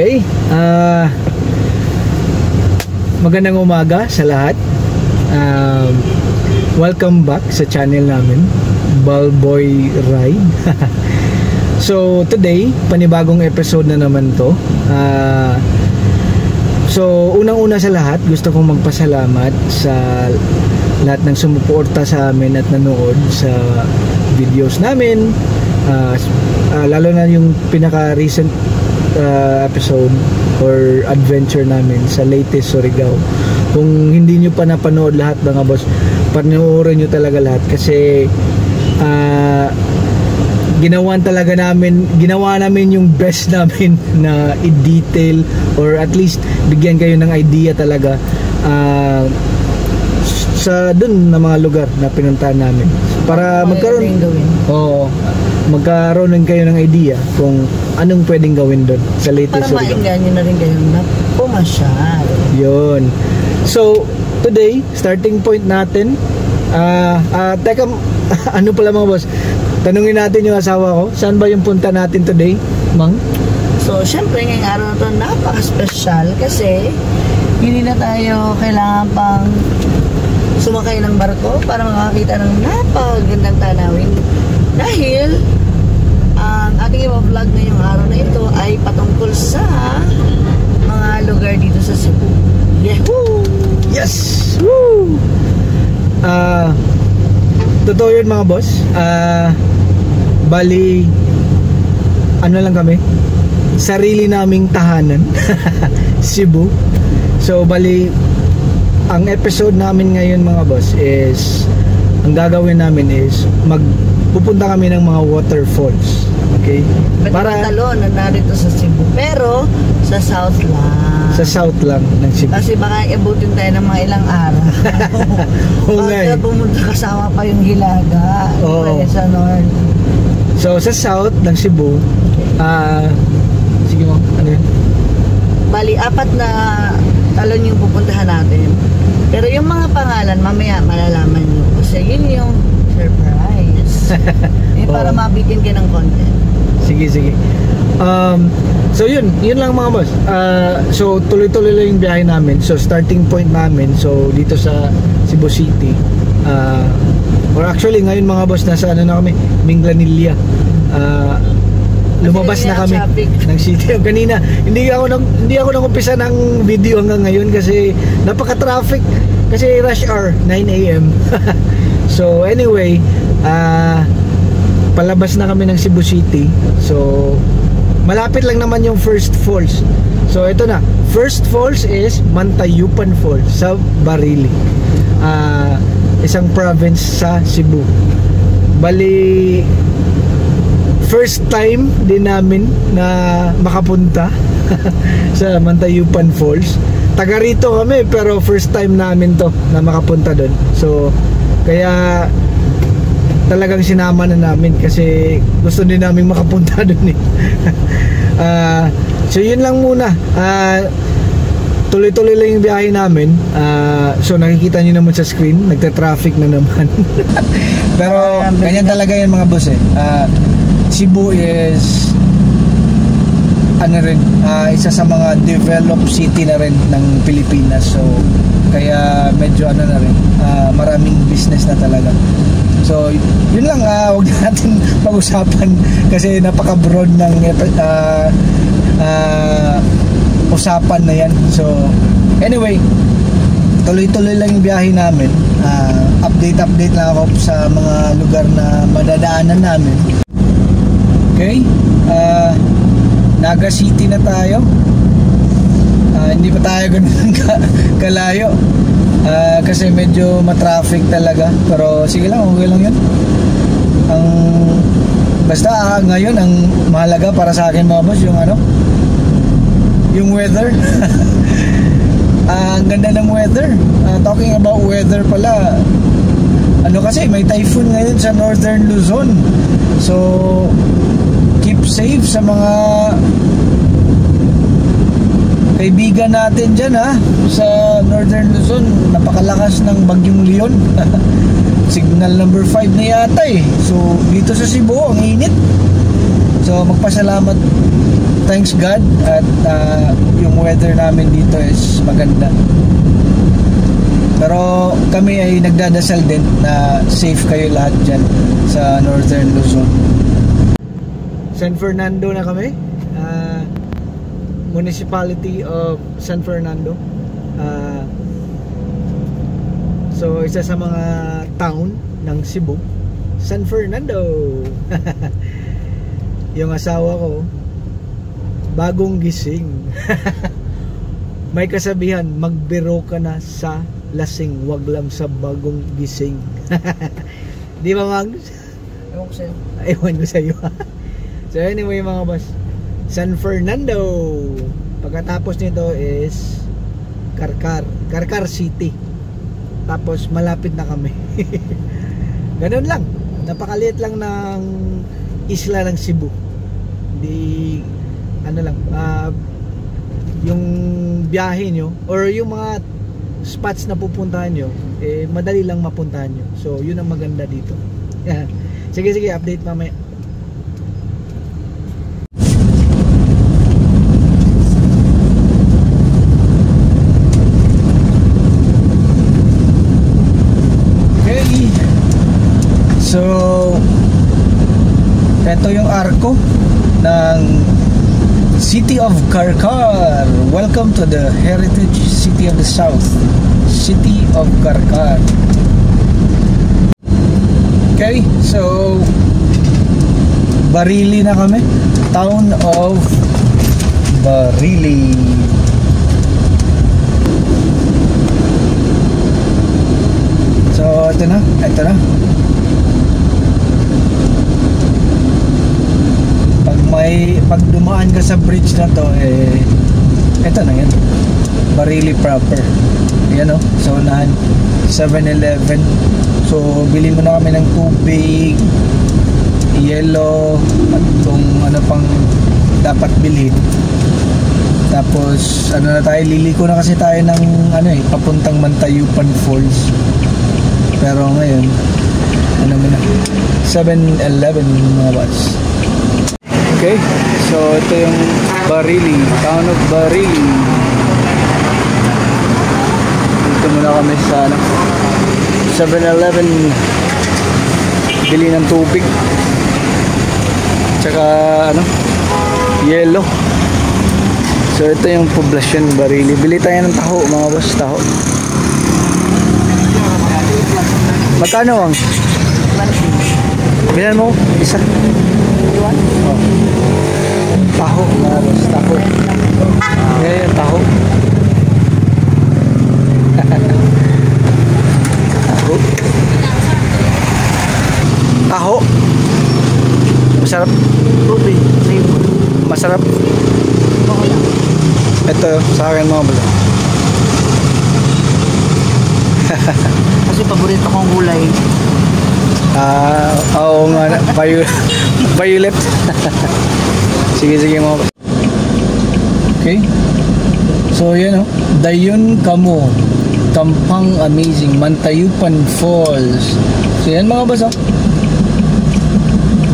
Okay, magandang umaga sa lahat. Welcome back sa channel namin, Balboy Ride. So today, panibagong episode na naman to. So unang-una sa lahat, gusto kong magpasalamat sa lahat ng sumuporta sa amin at nanood sa videos namin, lalo na yung pinaka-recent episode or adventure namin sa latest Surigao. Kung hindi nyo pa napanood lahat mga boss, panoorin nyo talaga lahat kasi ginawa namin yung best namin na i-detail or at least bigyan kayo ng idea talaga sa dun na mga lugar na pinuntahan namin para magkaroon din kayo ng idea kung anong pwedeng gawin doon sa latest para mainggan nyo na rin kayo na pumasyal. Yun. So today, starting point natin, teka, ano pala mga boss, tanungin natin yung asawa ko, saan ba yung punta natin today, Mang? So syempre ngayong araw na ito napaka-special kasi hindi na tayo kailangan pang sumakay ng barko para makakita ng napakagandang tanawin dahil ang ating i-vlog ngayong araw na ito ay patungkol sa mga lugar dito sa Cebu. Yehoo! Yes! Woo! Totoo yun mga boss. Bali, ano lang kami, sarili naming tahanan. Cebu. So bali, ang episode namin ngayon mga boss is, ang gagawin namin is pupunta kami ng mga waterfalls. Okay? Para talon na narito sa Cebu, pero sa south lang. Sa south lang ng Cebu. Kasi baka ibutin tayo ng mga ilang araw. Baka pumunta kasama pa yung Hilaga. Oo. Sa north. So sa south ng Cebu, sige mo, ano yun? Bali, 4 na talon yung pupuntahan natin. Pero yung mga pangalan, mamaya malalaman nyo. Kasi yun yung surprise. Para mabitin ka ng content. Sige. So yun lang mga boss. So tuloy-tuloy lang yung biyahe namin. So starting point namin, so dito sa Cebu City. Or actually ngayon mga boss, nasa ano na kami, Minglanilla. Lumabas na kami ng city. Kanina hindi ako nag-umpisa ng video hanggang ngayon kasi napaka-traffic, kasi rush hour 9 AM. So anyway, palabas na kami ng Cebu City. So malapit lang naman yung first falls. So ito na, first falls is Mantayupan Falls sa Barili, isang province sa Cebu. Bali, first time din namin na makapunta sa Mantayupan Falls. Taga rito kami pero first time namin to na makapunta doon. So kaya talagang sinama na namin kasi gusto din namin makapunta doon eh. So yun lang muna. Tuloy-tuloy lang yung biyahe namin. So nakikita nyo naman sa screen, nagta-traffic na naman. Pero ganyan talaga yan mga boss eh. Cebu is isa sa mga developed city na rin ng Pilipinas. So kaya medyo na rin, maraming business na talaga. So yun lang, huwag natin pag-usapan kasi napaka-broad ng usapan na yan. So anyway, tuloy-tuloy lang yung biyahe namin. Update lang ako sa mga lugar na madadaanan namin. Okay, Naga City na tayo. Hindi pa tayo ganun kalayo kasi medyo matraffic talaga. Pero sige lang, okay lang yun. Basta ngayon ang mahalaga para sa akin mga boss, yung weather. Ang ganda ng weather. Talking about weather pala, kasi may typhoon ngayon sa Northern Luzon. So keep safe sa mga kaibigan natin dyan sa Northern Luzon. Napakalakas ng Bagyong Leon. Signal number 5 na yata eh. So dito sa Cebu ang init. So magpasalamat thanks God at yung weather namin dito is maganda. Pero kami ay nagdadasal din na safe kayo lahat dyan sa Northern Luzon. San Fernando na kami, Municipality of San Fernando. So isa sa mga town ng Cebu, San Fernando. Yung asawa ko bagong gising. May kasabihan, magbiro ka na sa lasing, wag lang sa bagong gising. Di ba, Mags? Ewan ko sa'yo. Ewan ko sa'yo. So anyway mga boss, San Fernando. Pagkatapos nito is Carcar City. Tapos malapit na kami. Ganun lang. Napakaliit lang ng isla ng Cebu. Hindi ano lang, yung biyahe nyo or yung mga spots na pupuntahan nyo, madali lang mapuntahan nyo. So yun ang maganda dito. Sige, update mamaya. Okay, so ito yung arko ng City of Carcar. Welcome to the Heritage City of the South, City of Carcar. Okay, so Barili na kami. Town of Barili. So ito na. Pag dumaan ka sa bridge na to, eto na yan, Barili proper. Yan o, sa unahan 7-Eleven. So bili mo na kami ng tubig, yelo, at kung ano pang dapat bilhin. Tapos ano na tayo, liliko na kasi tayo ng papuntang Mantayupan Falls. Pero ngayon ano muna, 7-Eleven mga boss. Okay, so ito yung Barili, town of Barili. Dito muna kami sa 7-Eleven, bili ng tubig tsaka yelo. So ito yung poblasyon Barili. Bili tayo ng taho mga boss, taho. Magkano ang? Bilan mo? Isa? Oh. Taho mga boss, taho. Ngayon taho. Taho. Masarap. Masarap. Ito sa akin mga boss. Kasi paborito kong gulay. Oo nga, violet. Sige mga boss. Okay. So yan Dayon Kamo, Tampang Amazing, Mantayupan Falls. So yan mga boss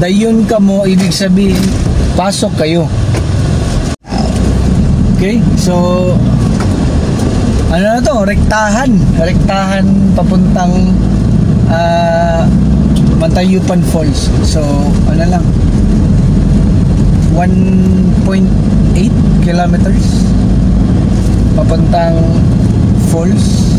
Dayon Kamo, ibig sabihin pasok kayo. Okay, so ano na to, rektahan papuntang Mantayupan Falls. So ano lang, 1.8 kilometers papuntang falls.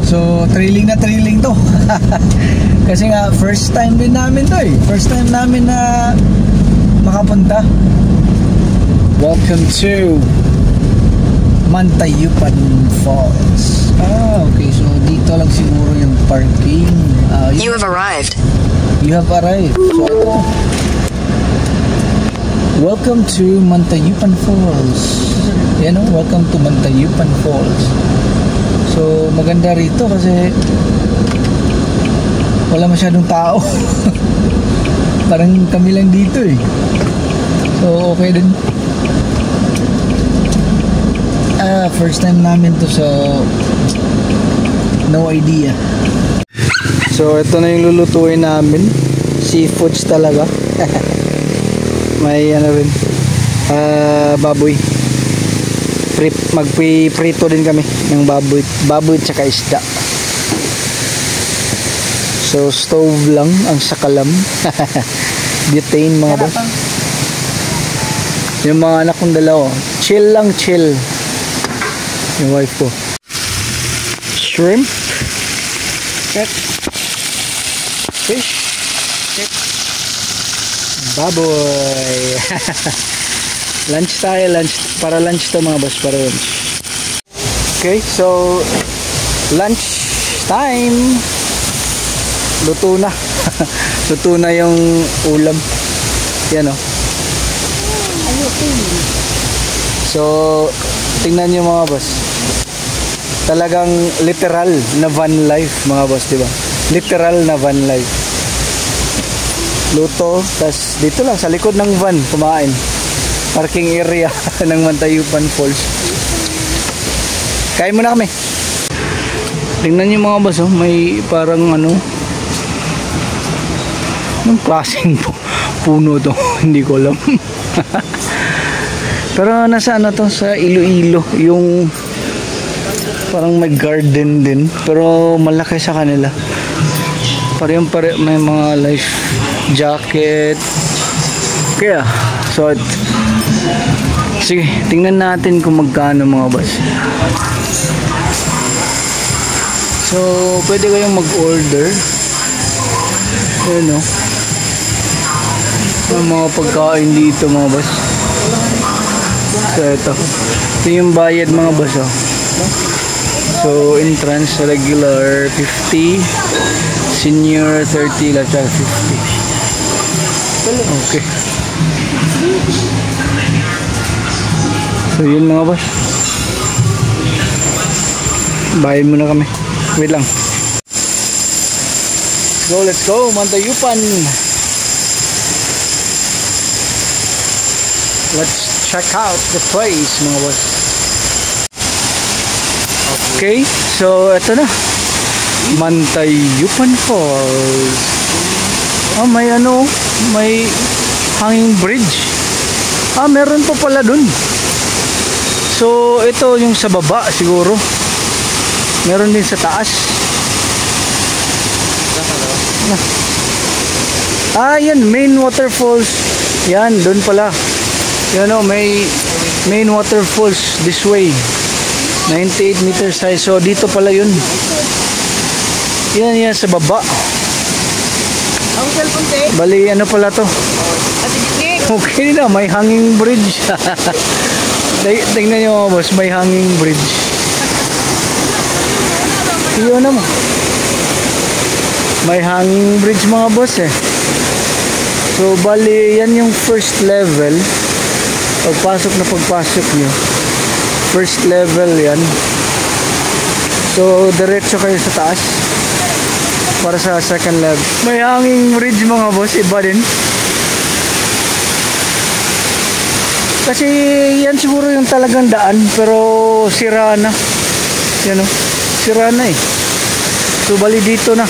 So thrilling to. Kasi nga first time din namin to First time namin na makapunta. Welcome to Mantayupan Falls. Okay, so dito lang siguro yung parking. You have arrived. So ito, welcome to Mantayupan Falls. Welcome to Mantayupan Falls. So maganda rito kasi wala masyadong tao. Parang kami lang dito So okay din. First time namin to, so no idea. So ito na yung lulutuin namin. Seafoods talaga. May rin baboy. Magpiprito din kami ng baboy tsaka isda. So stove lang ang sakalam. Butane mga boss. Yung mga anak kong dalawa, chill lang, chill. Yung wife ko. Shrimp. Check. Fish. Check. Baboy. Lunch tayo, lunch. Para lunch to mga boss, para lunch. Okay, so lunch time. Luto na. Luto na yung ulam. Yan o. So, tingnan nyo mga boss. Talagang literal na van life mga boss, diba? Literal na van life. Luto, tas dito lang sa likod ng van kumain. Parking area ng Mantayupan Falls. Kain muna kami. Tingnan nyo mga boss, oh, may parang ano, anong klaseng puno to? Hindi ko alam. Pero nasa ano to, sa Iloilo, yung parang may garden din, pero malaki sa kanila. Parang may mga life jacket. Kaya, so sige, tingnan natin kung magkano mga boss. So, pwede kayong mag-order. Ayan o. Ang mga pagkain dito mga boss. So, ito yung bayad mga boss oh. So, entrance regular 50, senior 30, lahat 50. Okay. So, yun mga boss. Bayad muna kami. Wait lang. Let's go, Mantayupan. Let's check out the place mga boss. Okay, so ito na, Mantayupan Falls. Oh, may ano, may hanging bridge. Ah, meron pa pala dun. So ito yung sa baba siguro. Meron din sa taas. Ah, yan, main waterfalls. Yan, doon pala. Yan o, may main waterfalls this way. 98 meters high. So, dito pala yun. Yan, yan, sa baba. Bali, ano pala to? Okay na, may hanging bridge. Tingnan nyo mga boss, may hanging bridge. Yun naman. May hanging bridge mga boss eh. So bali yan yung first level. Pagpasok nyo, first level yan. So diretso kayo sa taas para sa second level. May hanging bridge mga boss, iba din. Kasi yan siguro yung talagang daan, pero sira na. Yan o, sira na eh. So bali dito na.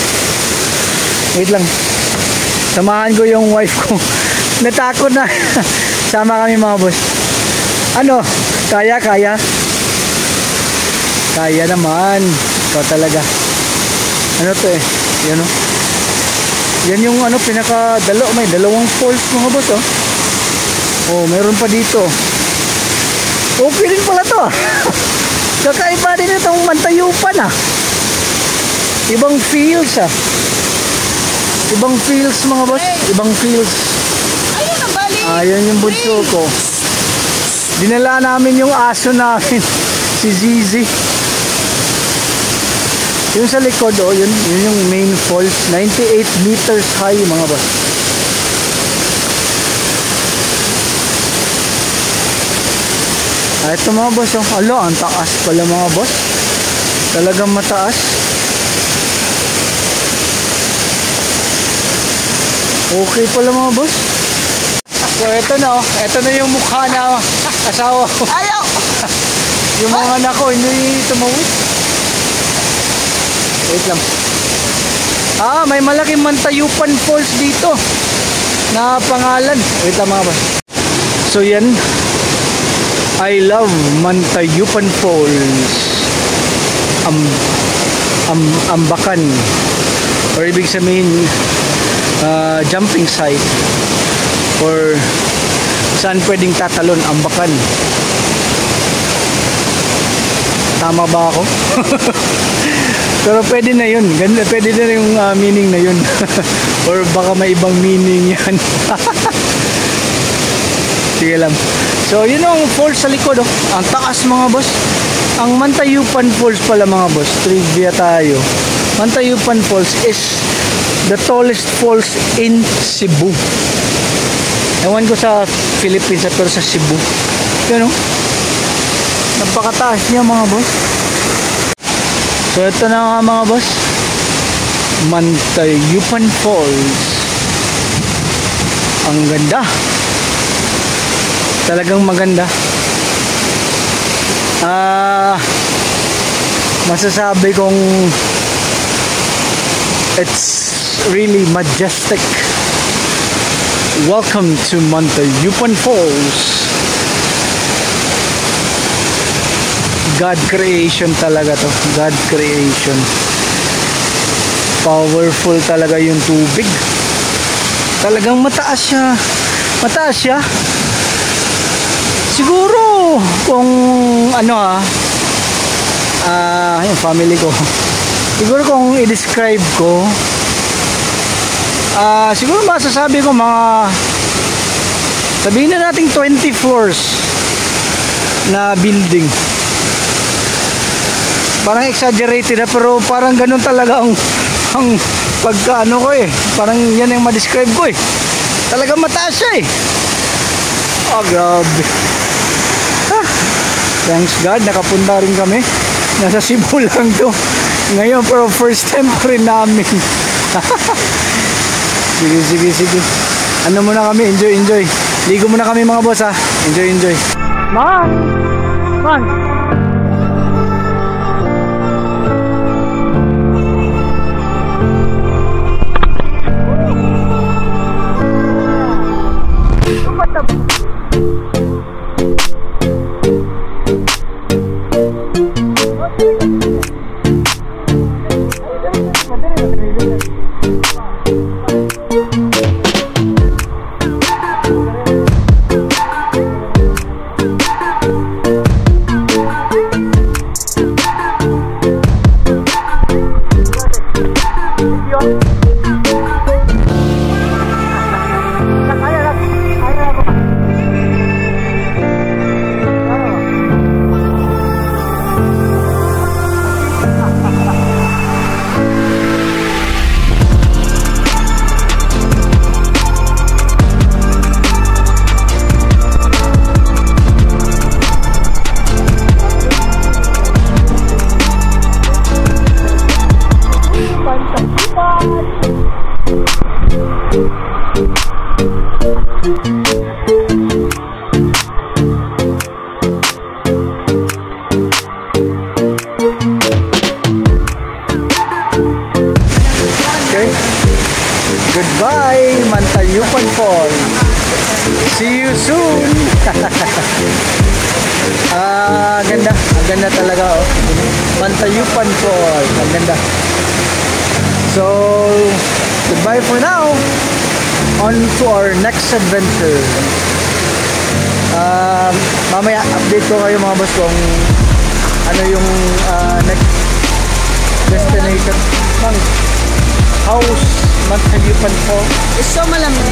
Wait lang, samahan ko yung wife ko. Natakot na. Sama kami mga boss. Ano, kaya naman. Ikaw talaga. Ano to eh, yan o. Yan yung ano, may dalawang falls mga boss oh. Oh, meron pa dito. Okay din pala to. Kakaiba din itong Mantayupan ah. Ibang feels ah. Ibang feels mga boss. Ibang feels. Ayun ang bali. Ayan yung bunso ko. Dinala namin yung aso namin. Si Zizi. Yung sa likod oh, yun yung main falls. 98 meters high mga boss. Ito mga boss oh. Alo, ang taas pala mga boss. Talagang mataas. Okay pala mga boss. So ito na oh. Ito na yung mukha na asawa ko. Ayaw! Yung mga anak ko hindi tumawid. Wait lang. Ah, may malaking Mantayupan Falls dito na pangalan. Wait lang mga boss. So yan, I love Mantayupan Falls. Ambakan, or ibig sabihin jumping site, or saan pwedeng tatalon, Ambakan. Tama ba ako? Pero pwede na yun. Ganda, pwede na yung meaning na yun. Or baka may ibang meaning yan. Sige lang. So yun ang falls sa likod, oh. Ang taas mga boss. Ang Mantayupan Falls pala mga boss, trivia tayo. Mantayupan Falls is the tallest falls in Cebu. Ewan ko sa Philippines pero sa Cebu. Yun, oh. Napakataas niya mga boss. So ito na nga mga boss, Mantayupan Falls. Ang ganda. Talagang maganda. Masasabi kong it's really majestic. Welcome to Mantayupan Falls. God creation talaga to. God creation. Powerful talaga yung tubig. Talagang mataas siya. Mataas siya. Siguro kung ano yung family ko. Siguro kung i-describe ko, siguro masasabi ko mga, sabihin na natin 20 floors na building. Parang exaggerated na, pero parang ganun talaga ang pagkaano ko eh. Parang yan yung ma-describe ko eh. Talagang mataas siya eh. Oh, grabe. Thanks God, nakapunta rin kami. Nasa Cebu lang to ngayon, pero first time ko rin namin. Sige. Ano muna kami, enjoy. Ligo muna kami mga boss ha. Enjoy. Man. Goodbye, Mantayupan Falls. See you soon. Ganda. Ang ganda talaga, oh. Mantayupan Falls. Ang ganda. So, goodbye for now. On to our next adventure. Mamaya update ko kayo mga boss kung ano yung next destination. House Mantayupan Falls. It's so malamig.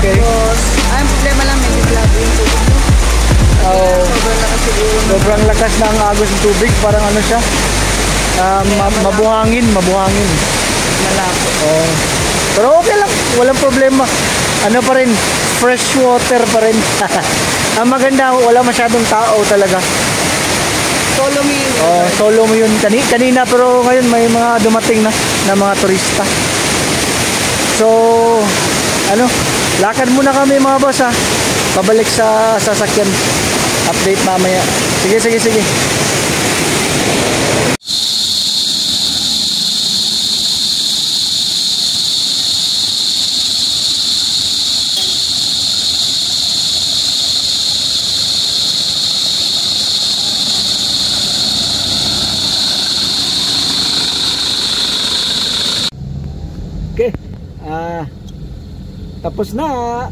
Okay. Tapos, ang problema lang, may labo yung tubig. Sobrang lakas siguro. Sobrang lakas ng agos ng tubig. Parang ano siya, mabuhangin. Malabo. Oh. Pero okay lang, walang problema. Ano pa rin, fresh water pa rin. Ang maganda, wala masyadong tao talaga. Solo mo yun. Oh, solo mo yun kanina, pero ngayon may mga dumating na mga turista. So, lakad muna kami mga boss ha. Pabalik sa sasakyan. Update mamaya. Sige. tapos na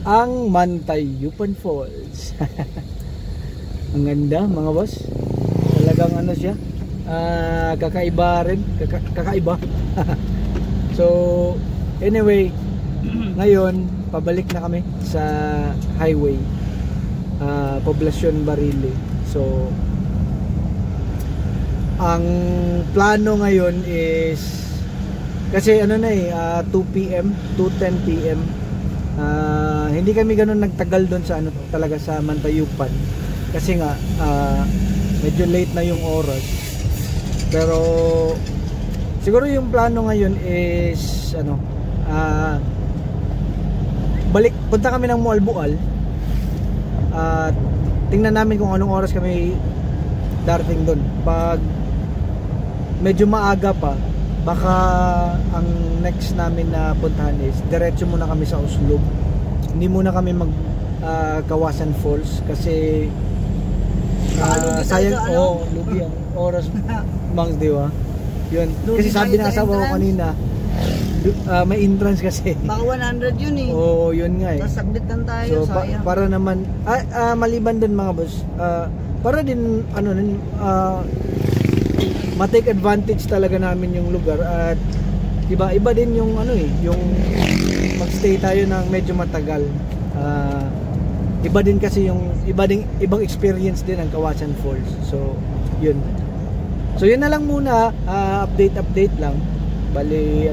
ang Mantayupan Falls. Ang ganda mga boss. Talagang ano siya, kakaiba rin, kakaiba. So anyway, ngayon pabalik na kami sa highway, Poblacion Barile. So ang plano ngayon is, kasi ano na 2 PM, 2:10 PM. Hindi kami ganoon nagtagal doon sa ano talaga sa Mantayupan. Kasi nga medyo late na yung oras. Pero siguro yung plano ngayon is ano, punta kami ng Mualbual at tingnan namin kung anong oras kami darating doon. Pag medyo maaga pa, baka ang next namin na puntahan is diretso muna kami sa Uslub. Hindi muna kami mag Kawasan Falls kasi sayang lugi ang oras mangs, di ba? Yun. Kasi sabi ng asawa ko kanina, may entrance kasi. Baka 100 yun eh. Oo, yun nga eh. Tapos saglit lang tayo, So sayang. para naman maliban din mga boss, para din ano ma-take advantage talaga namin yung lugar at iba din yung ano yung magstay tayo ng medyo matagal. Iba din kasi yung ibang experience din ang Kawasan Falls. So yun na lang muna, update lang. Bali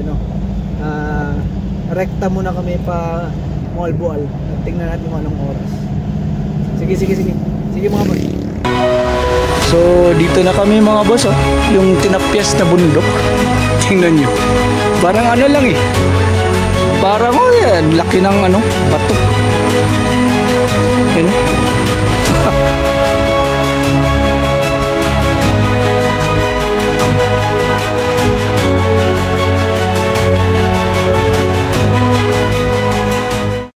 rekta muna kami pa Mualbual. Tingnan natin kung anong oras. Sige mga boss. So dito na kami mga boss, yung tinapyas na bundok. Tingnan nyo, parang ano lang parang yan, laki ng bato. Yun,